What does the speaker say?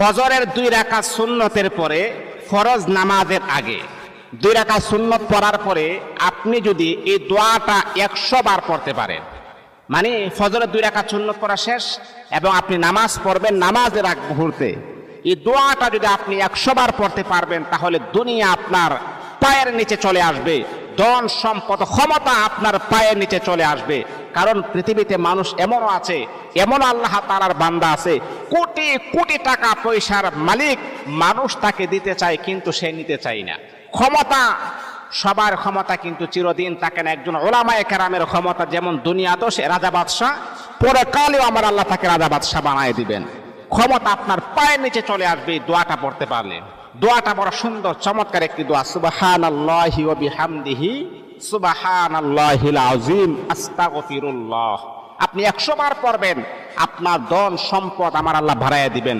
ফজরের 2 রাকাত সুন্নতের পরে ফরজ নামাজের আগে 2 রাকাত সুন্নত পড়ার পরে আপনি যদি এই দোয়াটা 100 বার পড়তে পারেন, মানে ফজরের 2 রাকাত সুন্নত পড়া শেষ এবং আপনি নামাজ পড়বেন, নামাজের আগ মুহূর্তে এই দোয়াটা যদি আপনি 100 বার পড়তে পারবেন, তাহলে দুনিয়া আপনার পায়ের নিচে চলে আসবে, ধন সম্পদ ক্ষমতা আপনার পায়ের নিচে চলে আসবে। কারণ পৃথিবীতে মানুষ এমনও আছে, এমন আল্লাহ তাআলার বান্দা আছে, কোটি কোটি টাকা পয়সার মালিক, মানুষ তাকে দিতে চায় কিন্তু সে নিতে চায় না। ক্ষমতা, সবার ক্ষমতা কিন্তু চিরদিন থাকে না। একজন উলামায়ে কেরামের ক্ষমতা যেমন দুনিয়াতেও সে রাজা বাদশাহ, পরকালেও আমার আল্লাহ তাকে রাজা বাদশাহ বানায় দিবেন। ক্ষমতা আপনার পায়ের নিচে চলে আসবে দোয়াটা পড়তে পারলে। দোয়াটা বড় সুন্দর চমৎকার একটি দোয়া, সুবহানাল্লাহি ওয়া বিহামদিহি সুবহানাল্লাহিল আযীম আস্তাগফিরুল্লাহ। আপনি 100 বার পড়বেন, আপনার ধন সম্পদ আমার আল্লাহ বাড়াইয়া দিবেন।